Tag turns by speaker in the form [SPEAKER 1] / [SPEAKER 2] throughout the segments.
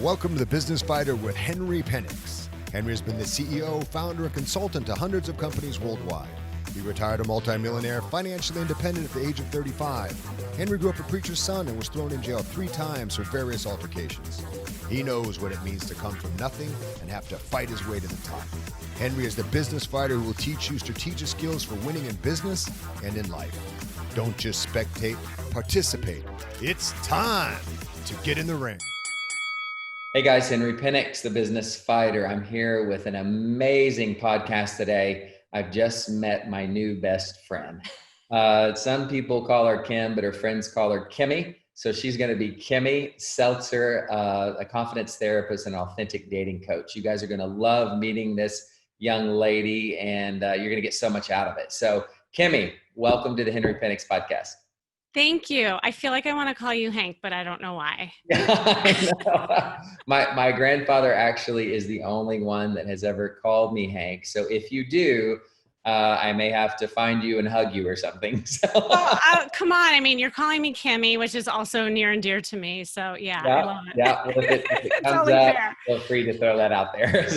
[SPEAKER 1] Welcome to The Business Fighter with Henry Penix. Henry has been the CEO, founder, and consultant to hundreds of companies worldwide. He retired a multimillionaire, financially independent at the age of 35. Henry grew up a preacher's son and was thrown in jail 3 times for various altercations. He knows what it means to come from nothing and have to fight his way to the top. Henry is the business fighter who will teach you strategic skills for winning in business and in life. Don't just spectate, participate. It's time to get in the ring.
[SPEAKER 2] Hey guys, Henry Penix, the business fighter. I'm here with an amazing podcast today. I've just met my new best friend. Some people call her Kim, but her friends call her Kimmy. So she's going to be Kimmy Seltzer, a confidence therapist and authentic dating coach. You guys are going to love meeting this young lady, and you're going to get so much out of it. So Kimmy, welcome to the Henry Penix podcast.
[SPEAKER 3] Thank you. I feel like I want to call you Hank, but I don't know why.
[SPEAKER 2] I know. My grandfather actually is the only one that has ever called me Hank. So if you do, I may have to find you and hug you or something. So.
[SPEAKER 3] Come on. I mean, you're calling me Kimmy, which is also near and dear to me. So yeah, I love it.
[SPEAKER 2] Yeah. Well, if it comes
[SPEAKER 3] totally
[SPEAKER 2] up,
[SPEAKER 3] fair.
[SPEAKER 2] feel free to throw that out there.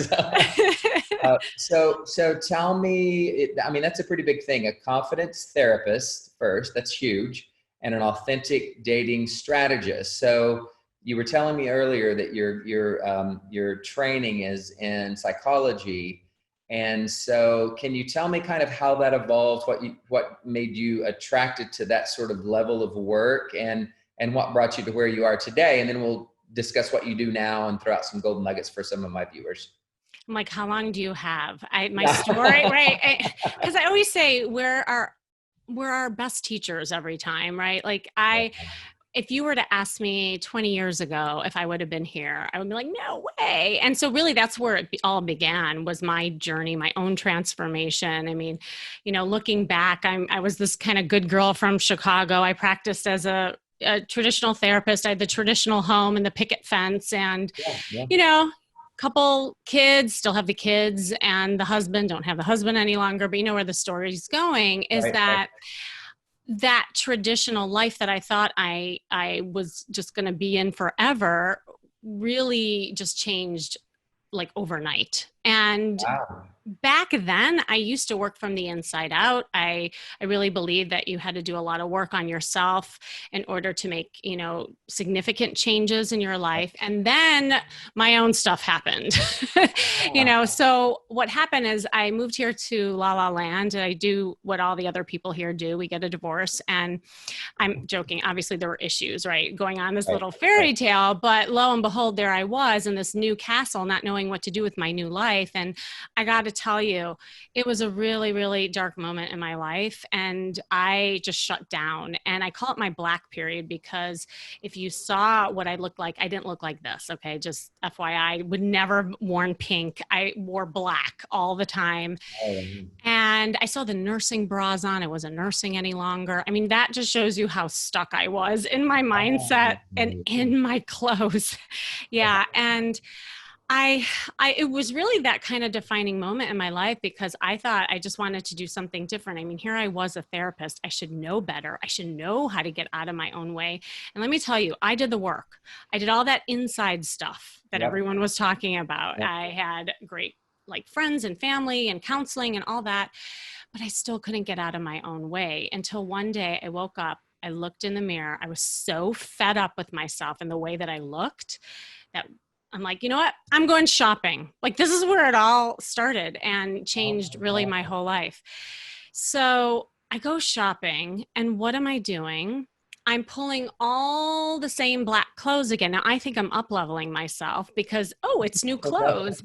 [SPEAKER 2] So tell me, that's a pretty big thing. A confidence therapist first, that's huge. And an authentic dating strategist. So you were telling me earlier that your training is in psychology. And so can you tell me kind of how that evolved, what made you attracted to that sort of level of work and what brought you to where you are today? And then we'll discuss what you do now and throw out some golden nuggets for some of my viewers.
[SPEAKER 3] I'm like, how long do you have? My story, right? Because I always say we're our best teachers every time, right? Like if you were to ask me 20 years ago if I would have been here, I would be like, no way. And so really that's where it all began, was my journey, my own transformation. I mean, looking back, I was this kind of good girl from Chicago. I practiced as a traditional therapist. I had the traditional home and the picket fence and, couple kids, still have the kids, and the husband, don't have the husband any longer, but you know where the story's going is that traditional life that I thought I was just going to be in forever really just changed like overnight. And back then I used to work from the inside out. I really believed that you had to do a lot of work on yourself in order to make, significant changes in your life. And then my own stuff happened, so what happened is I moved here to La La Land. I do what all the other people here do. We get a divorce, and I'm joking. Obviously there were issues, right? Going on this little fairy tale, but lo and behold, there I was in this new castle, not knowing what to do with my new life. And I got to tell you, it was a really, really dark moment in my life. And I just shut down, and I call it my black period, because if you saw what I looked like, I didn't look like this. Okay. Just FYI, would never have worn pink. I wore black all the time. And I saw the nursing bras on. I wasn't nursing any longer. I mean, that just shows you how stuck I was in my mindset and in my clothes. Yeah. And it was really that kind of defining moment in my life, because I thought I just wanted to do something different. I mean, here I was, a therapist. I should know better. I should know how to get out of my own way. And let me tell you, I did the work. I did all that inside stuff that everyone was talking about. I had great friends and family and counseling and all that, but I still couldn't get out of my own way until one day I woke up, I looked in the mirror. I was so fed up with myself and the way that I looked that I'm like, you know what? I'm going shopping. Like, this is where it all started and changed really my whole life. So I go shopping, and what am I doing? I'm pulling all the same black clothes again. Now I think I'm up-leveling myself because, it's new clothes,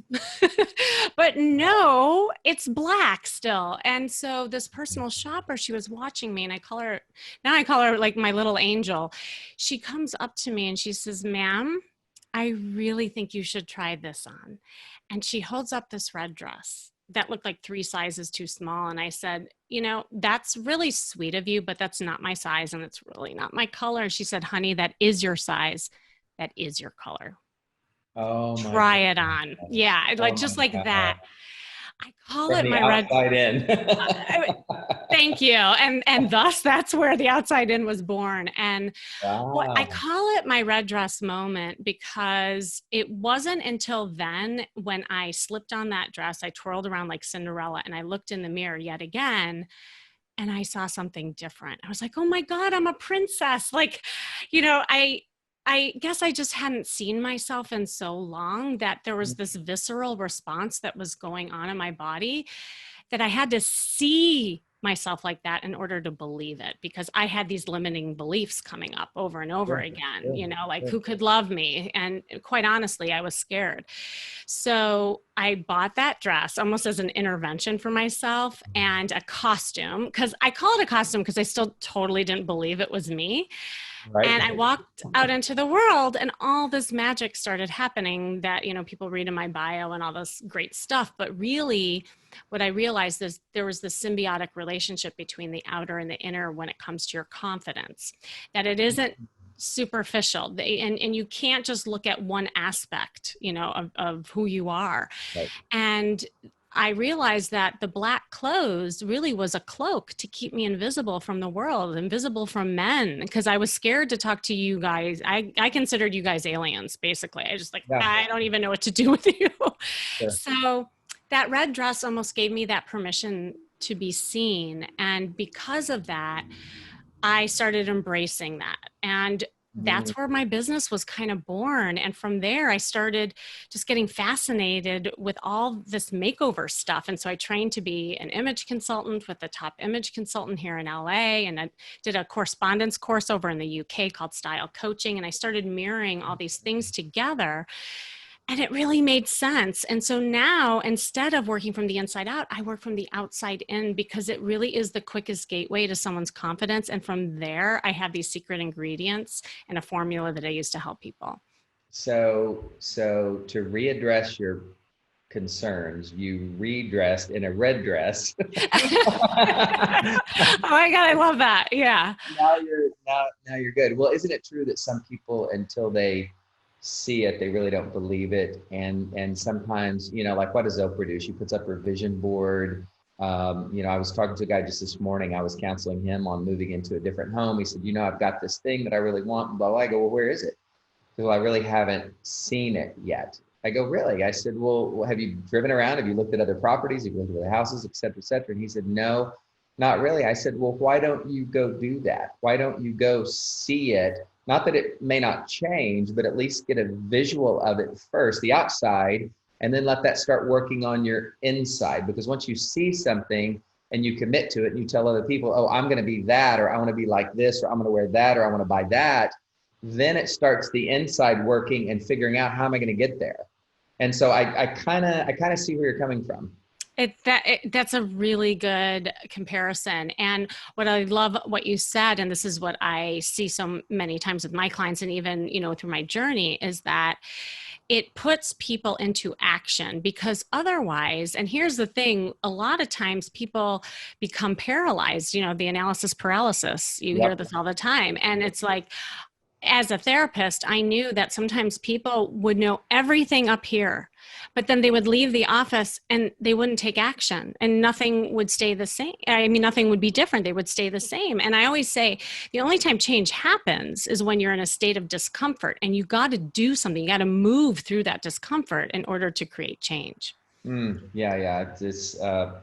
[SPEAKER 3] but no, it's black still. And so this personal shopper, she was watching me, and I call her like my little angel. She comes up to me and she says, "Ma'am, I really think you should try this on." And she holds up this red dress that looked like 3 sizes too small. And I said, that's really sweet of you, but that's not my size. And it's really not my color. And she said, "Honey, that is your size. That is your color. Try it on." Yeah. Like that. I call
[SPEAKER 2] From
[SPEAKER 3] it
[SPEAKER 2] the
[SPEAKER 3] my red.
[SPEAKER 2] outside in.
[SPEAKER 3] Thank you. And thus that's where the outside in was born. And what I
[SPEAKER 2] Wow.
[SPEAKER 3] call it my red dress moment, because it wasn't until then when I slipped on that dress, I twirled around like Cinderella and I looked in the mirror yet again and I saw something different. I was like, oh my God, I'm a princess. Like, I guess I just hadn't seen myself in so long that there was this visceral response that was going on in my body that I had to see myself like that in order to believe it, because I had these limiting beliefs coming up over and over
[SPEAKER 2] Sure,
[SPEAKER 3] again,
[SPEAKER 2] sure,
[SPEAKER 3] like
[SPEAKER 2] sure.
[SPEAKER 3] who could love me? And quite honestly, I was scared. So I bought that dress almost as an intervention for myself and a costume, because I call it a costume because I still totally didn't believe it was me. And I
[SPEAKER 2] Right.
[SPEAKER 3] walked out into the world and all this magic started happening that, people read in my bio and all this great stuff. But really, what I realized is there was this symbiotic relationship between the outer and the inner when it comes to your confidence, that it isn't superficial. And you can't just look at one aspect, of who you are.
[SPEAKER 2] Right.
[SPEAKER 3] And I realized that the black clothes really was a cloak to keep me invisible from the world, invisible from men, because I was scared to talk to you guys. I considered you guys aliens, basically. I just like,
[SPEAKER 2] Yeah.
[SPEAKER 3] I don't even know what to do with you.
[SPEAKER 2] Sure.
[SPEAKER 3] So that red dress almost gave me that permission to be seen. And because of that, I started embracing that. And
[SPEAKER 2] Mm,
[SPEAKER 3] that's where my business was kind of born. And from there, I started just getting fascinated with all this makeover stuff. And so I trained to be an image consultant with the top image consultant here in LA. And I did a correspondence course over in the UK called Style Coaching. And I started mirroring all these things together. And it really made sense. And so now, instead of working from the inside out, I work from the outside in, because it really is the quickest gateway to someone's confidence. And from there, I have these secret ingredients and a formula that I use to help people.
[SPEAKER 2] so to readdress your concerns, you redressed in a red dress.
[SPEAKER 3] Oh my God, I love that. Yeah.
[SPEAKER 2] Now you're good. Well, isn't it true that some people, until they see it, they really don't believe it? And sometimes, like, what does Oprah do? She puts up her vision board. I was talking to a guy just this morning. I was counseling him on moving into a different home. He said, I've got this thing that I really want, and blah, blah. I go, well, where is it? Well, I really haven't seen it yet. I go, really? I said, well, have you driven around? Have you looked at other properties? Have you looked at other houses, et cetera, et cetera? And he said, no, not really. I said, well, why don't you go do that? Why don't you go see it? Not that it may not change, but at least get a visual of it first, the outside, and then let that start working on your inside. Because once you see something and you commit to it and you tell other people, oh, I'm going to be that, or I want to be like this, or I'm going to wear that, or I want to buy that, then it starts the inside working and figuring out how am I going to get there. And so I kind of see where you're coming from.
[SPEAKER 3] That's a really good comparison. And what I love what you said, and this is what I see so many times with my clients and even, through my journey, is that it puts people into action. Because otherwise, and here's the thing, a lot of times people become paralyzed, the analysis paralysis. You hear
[SPEAKER 2] Yep.
[SPEAKER 3] this all the time. And it's like, as a therapist, I knew that sometimes people would know everything up here, but then they would leave the office and they wouldn't take action and nothing would stay the same. I mean, nothing would be different. They would stay the same. And I always say the only time change happens is when you're in a state of discomfort and you got to do something. You got to move through that discomfort in order to create change.
[SPEAKER 2] Yeah.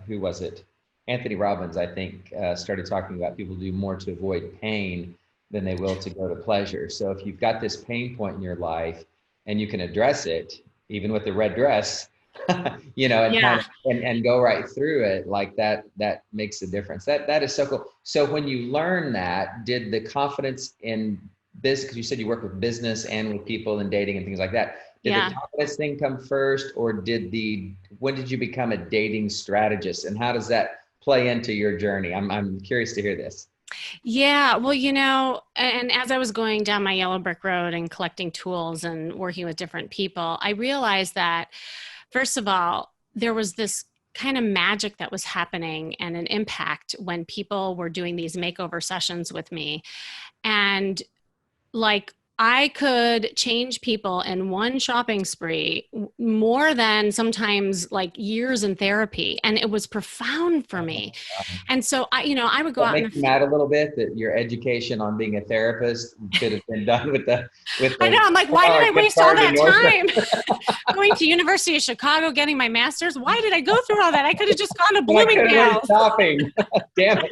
[SPEAKER 2] Who was it? Anthony Robbins, I think, started talking about people do more to avoid pain than they will to go to pleasure. So if you've got this pain point in your life and you can address it, even with the red dress, and
[SPEAKER 3] Yeah.
[SPEAKER 2] and go right through it, like that makes a difference. That is so cool. So when you learn that, did the confidence in business, because you said you work with business and with people and dating and things like that, did
[SPEAKER 3] Yeah.
[SPEAKER 2] the confidence thing come first, or when did you become a dating strategist, and how does that play into your journey? I'm curious to hear this.
[SPEAKER 3] Yeah, well, and as I was going down my yellow brick road and collecting tools and working with different people, I realized that, first of all, there was this kind of magic that was happening and an impact when people were doing these makeover sessions with me. And like I could change people in one shopping spree more than sometimes like years in therapy. And it was profound for me. And so I would go
[SPEAKER 2] That
[SPEAKER 3] out in
[SPEAKER 2] makes you mad a little bit that your education on being a therapist could have been done with
[SPEAKER 3] I know,
[SPEAKER 2] the
[SPEAKER 3] I'm like, why did I
[SPEAKER 2] gift
[SPEAKER 3] waste all
[SPEAKER 2] card to
[SPEAKER 3] that
[SPEAKER 2] North.
[SPEAKER 3] time going to University of Chicago, getting my master's? Why did I go through all that? I could have just gone to
[SPEAKER 2] I could have went
[SPEAKER 3] Bloomingdale's.
[SPEAKER 2] shopping. Damn it.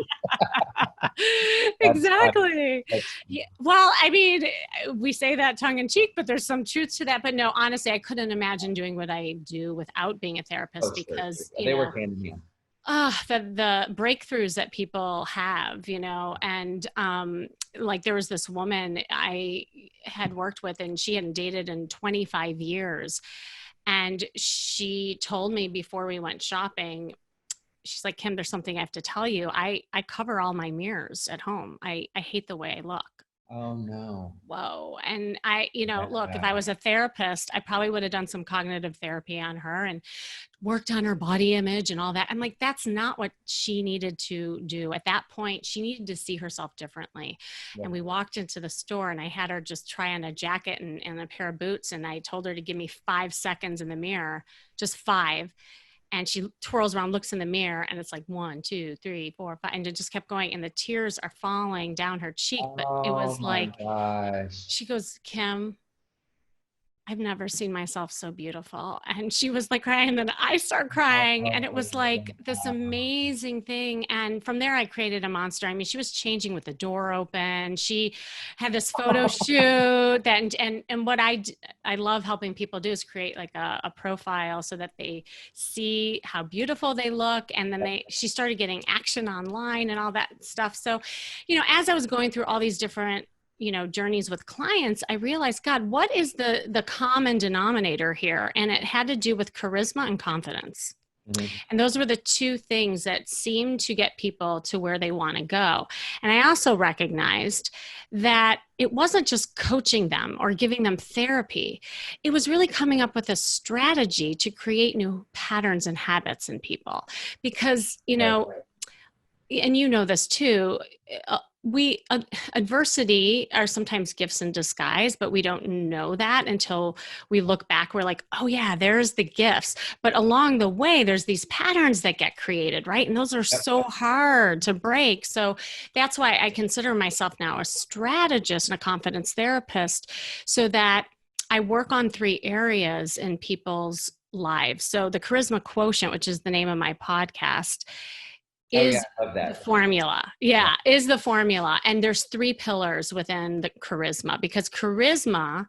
[SPEAKER 2] That's fun.
[SPEAKER 3] Exactly.
[SPEAKER 2] That's
[SPEAKER 3] Yeah. Well, I mean, we say that tongue in cheek, but there's some truth to that. But no, honestly, I couldn't imagine doing what I do without being a therapist
[SPEAKER 2] sure.
[SPEAKER 3] because,
[SPEAKER 2] They work hand in hand.
[SPEAKER 3] the breakthroughs that people have, and like there was this woman I had worked with and she hadn't dated in 25 years. And she told me before we went shopping, she's like, Kim, there's something I have to tell you. I cover all my mirrors at home. I hate the way I look.
[SPEAKER 2] Oh no.
[SPEAKER 3] Whoa. And look, if I
[SPEAKER 2] Wow.
[SPEAKER 3] was a therapist, I probably would have done some cognitive therapy on her and worked on her body image and all that. I'm like, that's not what she needed to do. At that point, she needed to see herself differently.
[SPEAKER 2] Yeah.
[SPEAKER 3] And we walked into the store and I had her just try on a jacket and a pair of boots. And I told her to give me 5 seconds in the mirror, just 5. And she twirls around, looks in the mirror, and it's like 1, 2, 3, 4, 5, and it just kept going. And the tears are falling down her cheek. But it
[SPEAKER 2] Oh
[SPEAKER 3] was
[SPEAKER 2] my
[SPEAKER 3] like,
[SPEAKER 2] gosh.
[SPEAKER 3] she goes, Kim, I've never seen myself so beautiful. And she was like crying, and then I start crying. And it was like this amazing thing. And from there, I created a monster. I mean, she was changing with the door open. She had this photo shoot that, and what I love helping people do is create like a profile so that they see how beautiful they look. And then she started getting action online and all that stuff. So, as I was going through all these different journeys with clients, I realized, God, what is the common denominator here? And it had to do with charisma and confidence. Mm-hmm. And those were the two things that seemed to get people to where they want to go. And I also recognized that it wasn't just coaching them or giving them therapy. It was really coming up with a strategy to create new patterns and habits in people. Because, and this too, adversity are sometimes gifts in disguise, but we don't know that until we look back. We're like, oh yeah, there's the gifts. But along the way, there's these patterns that get created, right? And those are so hard to break. So that's why I consider myself now a strategist and a confidence therapist, so that I work on 3 areas in people's lives. So the charisma quotient, which is the name of my podcast, is the formula. Yeah, is the formula. And there's 3 pillars within the charisma, because charisma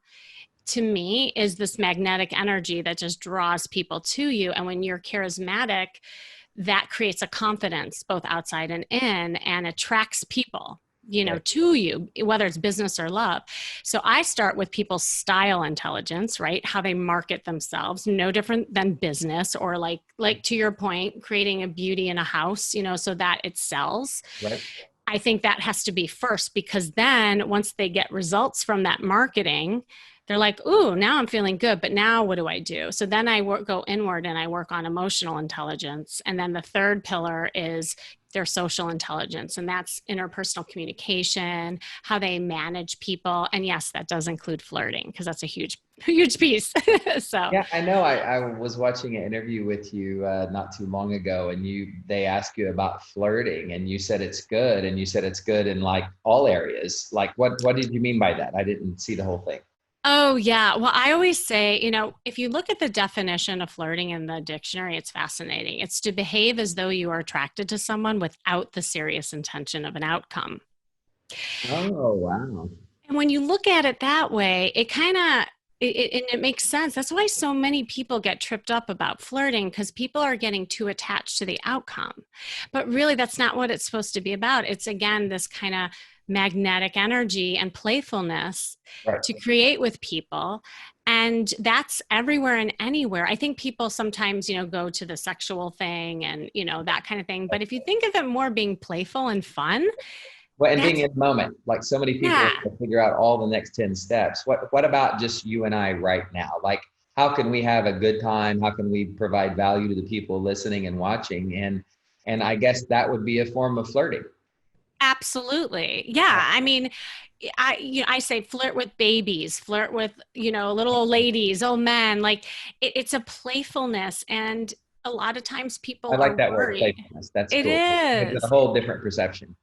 [SPEAKER 3] to me is this magnetic energy that just draws people to you. And when you're charismatic, that creates a confidence both outside and in, and attracts people to you, whether it's business or love. So I start with people's style intelligence, right? How they market themselves, no different than business, or like to your point, creating a beauty in a house, so that it sells.
[SPEAKER 2] Right.
[SPEAKER 3] I think that has to be first, because then once they get results from that marketing, they're like, ooh, now I'm feeling good, but now what do I do? So then I go inward and I work on emotional intelligence. And then the 3rd pillar is their social intelligence, and that's interpersonal communication, how they manage people. And yes, that does include flirting, because that's a huge piece. So
[SPEAKER 2] yeah, I know. I was watching an interview with you not too long ago, and they asked you about flirting, and you said it's good, and you said it's good in like all areas. Like what did you mean by that? I didn't see the whole thing.
[SPEAKER 3] Oh, yeah. Well, I always say, if you look at the definition of flirting in the dictionary, it's fascinating. It's to behave as though you are attracted to someone without the serious intention of an outcome.
[SPEAKER 2] Oh, wow.
[SPEAKER 3] And when you look at it that way, it kind of, it makes sense. That's why so many people get tripped up about flirting, because people are getting too attached to the outcome. But really, that's not what it's supposed to be about. It's, again, this kind of magnetic energy and playfulness to create with people. And that's everywhere and anywhere. I think people sometimes, go to the sexual thing and, that kind of thing. But if you think of it more being playful and fun.
[SPEAKER 2] Well, and being in the moment, like so many people figure out all the next 10 steps. What about just you and I right now? Like, how can we have a good time? How can we provide value to the people listening and watching? And I guess that would be a form of flirting.
[SPEAKER 3] Absolutely. Yeah. I mean, I say flirt with babies, flirt with, little old ladies, old men. Like it's a playfulness. And a lot of times
[SPEAKER 2] I
[SPEAKER 3] people are
[SPEAKER 2] like that word,
[SPEAKER 3] worried.
[SPEAKER 2] playfulness. That's
[SPEAKER 3] It
[SPEAKER 2] cool. It's a
[SPEAKER 3] is.
[SPEAKER 2] whole different perception.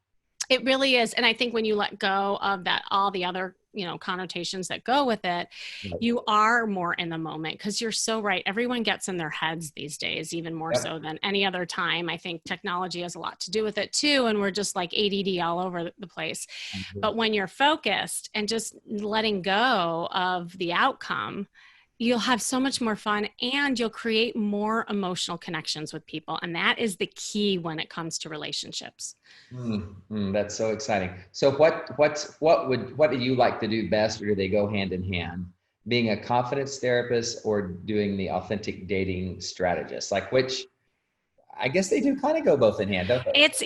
[SPEAKER 3] It really is. And I think when you let go of that, all the other, connotations that go with it,
[SPEAKER 2] Right.
[SPEAKER 3] you are more in the moment because you're so right. Everyone gets in their heads these days, even more
[SPEAKER 2] Yep.
[SPEAKER 3] so than any other time. I think technology has a lot to do with it too. And we're just like ADD all over the place. But when you're focused and just letting go of the outcome, you'll have so much more fun and you'll create more emotional connections with people. And that is the key when it comes to relationships.
[SPEAKER 2] That's so exciting. So what do you like to do best, or do they go hand in hand? Being a confidence therapist or doing the authentic dating strategist? Like which, I guess they do kind of go both in hand, don't they?
[SPEAKER 3] It's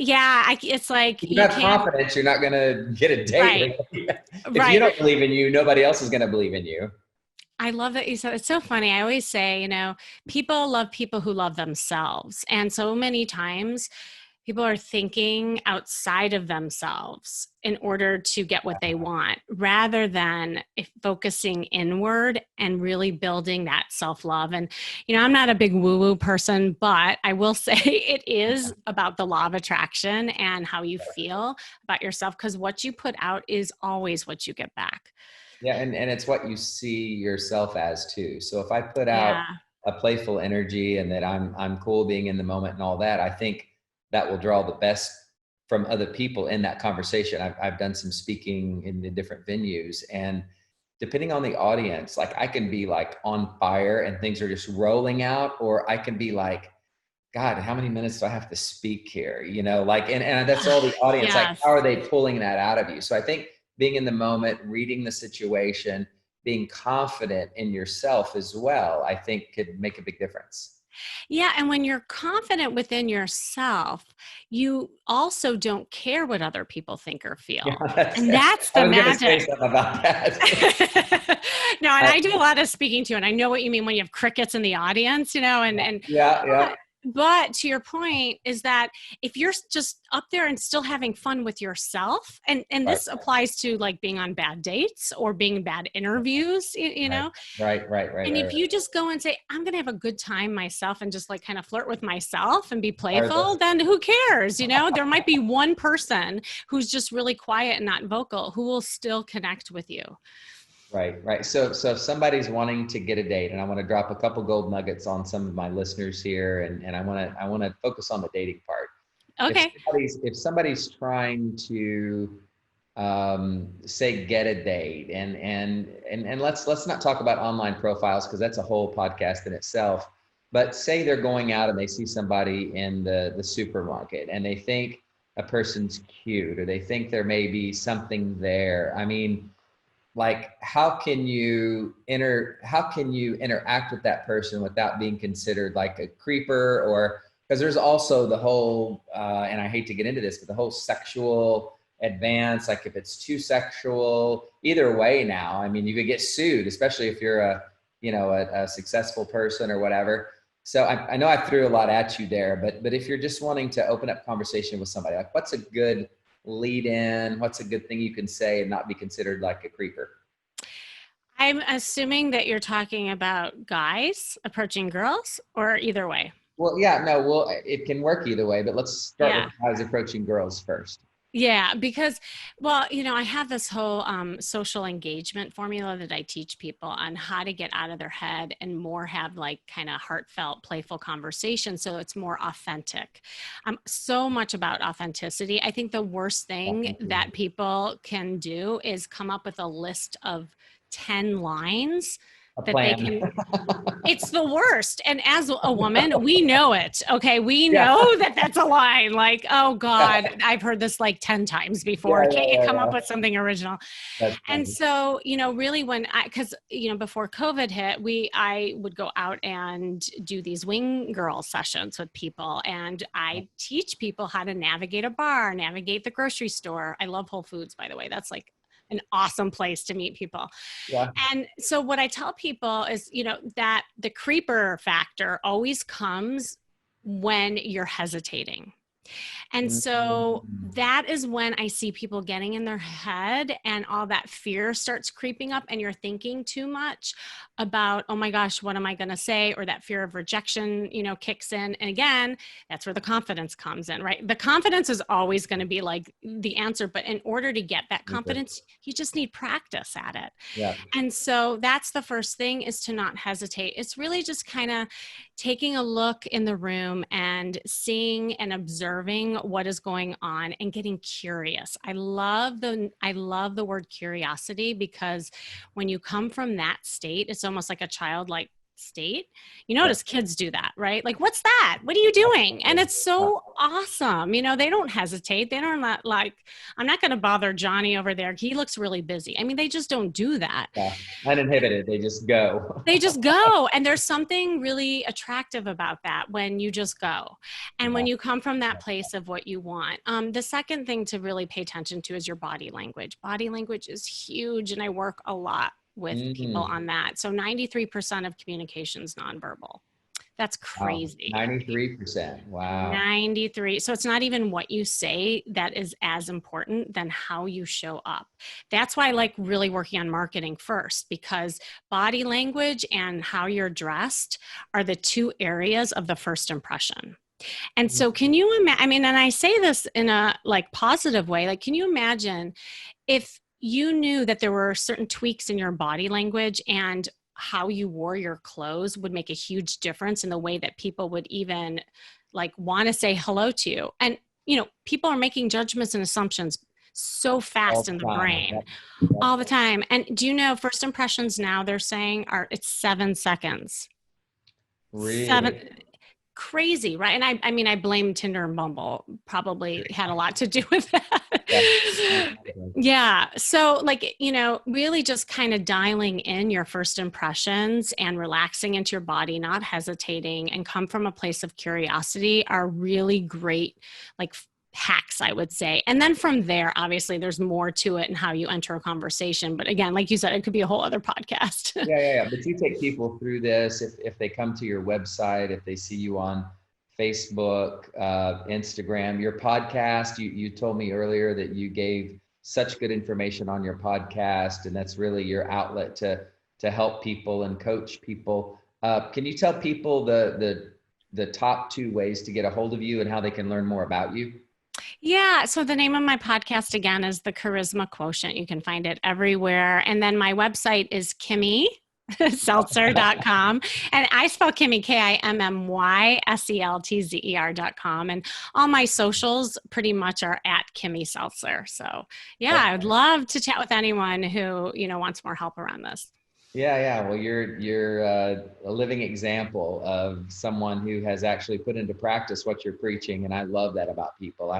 [SPEAKER 3] like
[SPEAKER 2] If you
[SPEAKER 3] you
[SPEAKER 2] have
[SPEAKER 3] can't,
[SPEAKER 2] confidence, you're not going to get a
[SPEAKER 3] right,
[SPEAKER 2] date. If you
[SPEAKER 3] right.
[SPEAKER 2] don't believe in you, nobody else is going to believe in you.
[SPEAKER 3] I love that you said it's so funny. I always say, people love people who love themselves. And so many times people are thinking outside of themselves in order to get what they want rather than focusing inward and really building that self-love. And, I'm not a big woo-woo person, but I will say it is about the law of attraction and how you feel about yourself, because what you put out is always what you get back.
[SPEAKER 2] Yeah, and it's what you see yourself as too. So if I put out
[SPEAKER 3] Yeah.
[SPEAKER 2] a playful energy and that I'm cool being in the moment and all that, I think that will draw the best from other people in that conversation. I've done some speaking in the different venues, and depending on the audience, like I can be like on fire and things are just rolling out, or I can be like, God, how many minutes do I have to speak here? Like, and that's all the audience, like,
[SPEAKER 3] Yes.
[SPEAKER 2] how are they pulling that out of you? So I think being in the moment, reading the situation, being confident in yourself as well, I think could make a big difference.
[SPEAKER 3] Yeah. And when you're confident within yourself, you also don't care what other people think or
[SPEAKER 2] Yeah,
[SPEAKER 3] feel. And that's
[SPEAKER 2] I
[SPEAKER 3] the
[SPEAKER 2] was going to say
[SPEAKER 3] magic.
[SPEAKER 2] something about that.
[SPEAKER 3] No, and I do a lot of speaking too, and I know what you mean when you have crickets in the audience,
[SPEAKER 2] Yeah, yeah.
[SPEAKER 3] but to your point is that if you're just up there and still having fun with yourself, and
[SPEAKER 2] Right,
[SPEAKER 3] this applies to like being on bad dates or being bad interviews, and if
[SPEAKER 2] right.
[SPEAKER 3] you just go and say, I'm going to have a good time myself and just like kind of flirt with myself and be
[SPEAKER 2] Or
[SPEAKER 3] playful, then who cares? There might be one person who's just really quiet and not vocal who will still connect with you.
[SPEAKER 2] Right. So if somebody's wanting to get a date, and I want to drop a couple gold nuggets on some of my listeners here, and I want to focus on the dating part.
[SPEAKER 3] Okay.
[SPEAKER 2] If somebody's trying to say get a date, and let's not talk about online profiles because that's a whole podcast in itself. But say they're going out and they see somebody in the supermarket and they think a person's cute, or they think there may be something there. I mean, like how can you interact with that person without being considered like a creeper? Or because there's also the whole and I hate to get into this, but the whole sexual advance, like if it's too sexual, either way now, I mean, you could get sued, especially if you're a successful person or whatever. So I know I threw a lot at you there, but if you're just wanting to open up conversation with somebody, like what's a good lead in? What's a good thing you can say and not be considered like a creeper?
[SPEAKER 3] I'm assuming that you're talking about guys approaching girls or either way.
[SPEAKER 2] Well, yeah, no, well, it can work either way, but let's start
[SPEAKER 3] Yeah.
[SPEAKER 2] with guys approaching girls first.
[SPEAKER 3] Yeah, because, well, I have this whole social engagement formula that I teach people on how to get out of their head and more have like kind of heartfelt, playful conversation. So it's more authentic. So much about authenticity. I think the worst thing that people can do is come up with a list of 10 lines
[SPEAKER 2] A
[SPEAKER 3] that they
[SPEAKER 2] plan.
[SPEAKER 3] can. It's the worst. And as a woman, we know it. Okay. We
[SPEAKER 2] Yeah.
[SPEAKER 3] know that that's a line. Like, oh God, I've heard this like 10 times before. Can't you come up with something original?
[SPEAKER 2] That's
[SPEAKER 3] And
[SPEAKER 2] funny.
[SPEAKER 3] so, really cause before COVID hit, I would go out and do these wing girl sessions with people. And I teach people how to navigate a bar, navigate the grocery store. I love Whole Foods, by the way. That's like an awesome place to meet people.
[SPEAKER 2] Yeah.
[SPEAKER 3] And so what I tell people is, that the creeper factor always comes when you're hesitating. And so
[SPEAKER 2] Mm.
[SPEAKER 3] that is when I see people getting in their head and all that fear starts creeping up, and you're thinking too much about, oh my gosh, what am I going to say? Or that fear of rejection, kicks in. And again, that's where the confidence comes in, right? The confidence is always going to be like the answer, but in order to get that confidence, you just need practice at it.
[SPEAKER 2] Yeah.
[SPEAKER 3] And so that's the first thing, is to not hesitate. It's really just kind of taking a look in the room and seeing and observing what is going on and getting curious. I love the word curiosity, because when you come from that state, it's almost like a childlike state. You notice kids do that, right? Like, what's that? What are you doing? And it's so awesome. They don't hesitate. They don't like, I'm not going to bother Johnny over there. He looks really busy. I mean, they just don't do that.
[SPEAKER 2] Yeah. Uninhibited. They just go.
[SPEAKER 3] They just go. And there's something really attractive about that when you just go. And when you come from that place of what you want. The second thing to really pay attention to is your body language. Body language is huge. And I work a lot with people on that. So 93% of communication is nonverbal. That's crazy.
[SPEAKER 2] 93%. Wow.
[SPEAKER 3] 93. So it's not even what you say that is as important than how you show up. That's why I like really working on marketing first, because body language and how you're dressed are the two areas of the first impression. And so can you imagine, and I say this in a like positive way, like, can you imagine if you knew that there were certain tweaks in your body language and how you wore your clothes would make a huge difference in the way that people would even like want to say hello to you. And, people are making judgments and assumptions so fast in the brain all the time. And do you know, first impressions now they're saying it's 7 seconds.
[SPEAKER 2] Really?
[SPEAKER 3] Crazy, right? And I mean, I blame Tinder and Bumble, probably had a lot to do with that. Yeah. So like, really just kind of dialing in your first impressions and relaxing into your body, not hesitating, and come from a place of curiosity are really great, like hacks, I would say. And then from there, obviously there's more to it and how you enter a conversation. But again, like you said, it could be a whole other podcast.
[SPEAKER 2] Yeah. But you take people through this. If they come to your website, if they see you on Facebook, Instagram, your podcast, you told me earlier that you gave such good information on your podcast, and that's really your outlet to help people and coach people. Can you tell people the top 2 ways to get a hold of you and how they can learn more about you?
[SPEAKER 3] Yeah. So the name of my podcast, again, is The Charisma Quotient. You can find it everywhere. And then my website is Kimmy Seltzer.com. And I spell Kimmy, KIMMYSELTZER.com. And all my socials pretty much are at Kimmy Seltzer. So yeah, I would love to chat with anyone who, wants more help around this.
[SPEAKER 2] Yeah. Well, you're a living example of someone who has actually put into practice what you're preaching. And I love that about people.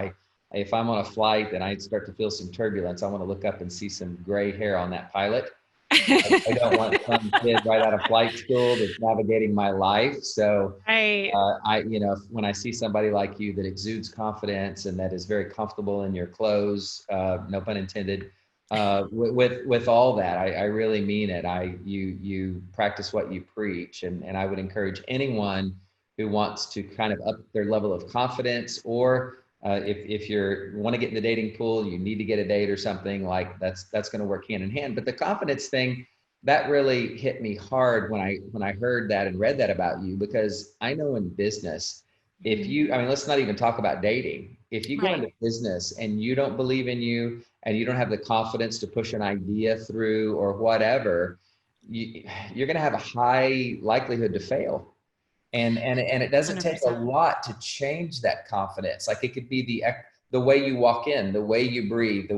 [SPEAKER 2] If I'm on a flight and I start to feel some turbulence, I want to look up and see some gray hair on that pilot. I don't want some kid right out of flight school that's navigating my life. So when I see somebody like you that exudes confidence and that is very comfortable in your clothes, no pun intended, with all that, I really mean it. You practice what you preach, and I would encourage anyone who wants to kind of up their level of confidence, or if you want to get in the dating pool, you need to get a date or something, like that's going to work hand in hand. But the confidence thing, that really hit me hard when I heard that and read that about you, because I know in business, let's not even talk about dating. If you go into business and you don't believe in you and you don't have the confidence to push an idea through or whatever, you're going to have a high likelihood to fail. And it doesn't 100%. Take a lot to change that confidence. Like, it could be the way you walk in, the way you breathe,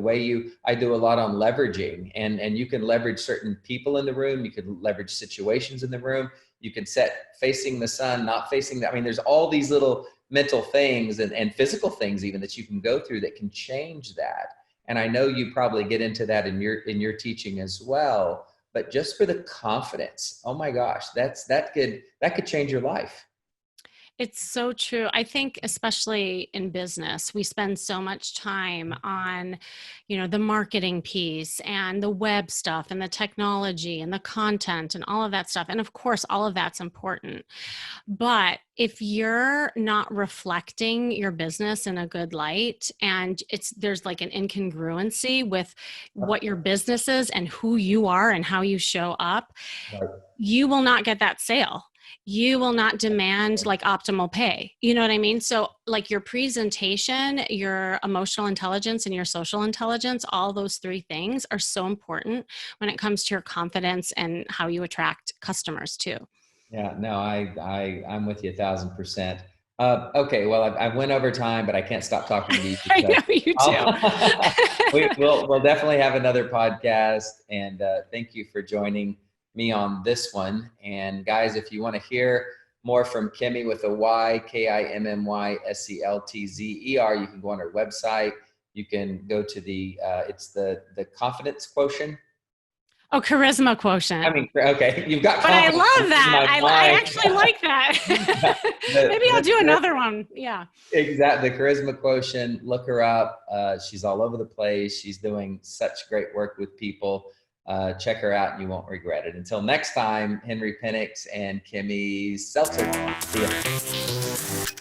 [SPEAKER 2] I do a lot on leveraging, and you can leverage certain people in the room. You can leverage situations in the room. You can set facing the sun, not facing that. I mean, there's all these little mental things and physical things even that you can go through that can change that. And I know you probably get into that in your teaching as well. But just for the confidence, oh my gosh, that could change your life.
[SPEAKER 3] It's so true. I think especially in business, we spend so much time on, the marketing piece and the web stuff and the technology and the content and all of that stuff. And of course, all of that's important. But if you're not reflecting your business in a good light, and there's like an incongruency with what your business is and who you are and how you show up,
[SPEAKER 2] Right.
[SPEAKER 3] you will not get that sale. You will not demand like optimal pay. You know what I mean? So like your presentation, your emotional intelligence, and your social intelligence, all those three things are so important when it comes to your confidence and how you attract customers too.
[SPEAKER 2] Yeah, no, I'm with you 1,000%. Okay, well, I went over time, but I can't stop talking to you.
[SPEAKER 3] I
[SPEAKER 2] So
[SPEAKER 3] know you do.
[SPEAKER 2] we'll definitely have another podcast. And thank you for joining me on this one. And guys, if you want to hear more from Kimmy with a Y, KIMMY SELTZER, you can go on her website. You can go to it's the confidence quotion.
[SPEAKER 3] Oh, charisma quotient.
[SPEAKER 2] I mean, okay, you've got
[SPEAKER 3] But I
[SPEAKER 2] confidence
[SPEAKER 3] love
[SPEAKER 2] in
[SPEAKER 3] that.
[SPEAKER 2] my
[SPEAKER 3] I
[SPEAKER 2] mind.
[SPEAKER 3] actually like that. Maybe I'll do another one. Yeah.
[SPEAKER 2] Exactly. The charisma quotient. Look her up. She's all over the place. She's doing such great work with people. Check her out and you won't regret it. Until next time, Henry Penix and Kimmy Seltzer. See ya.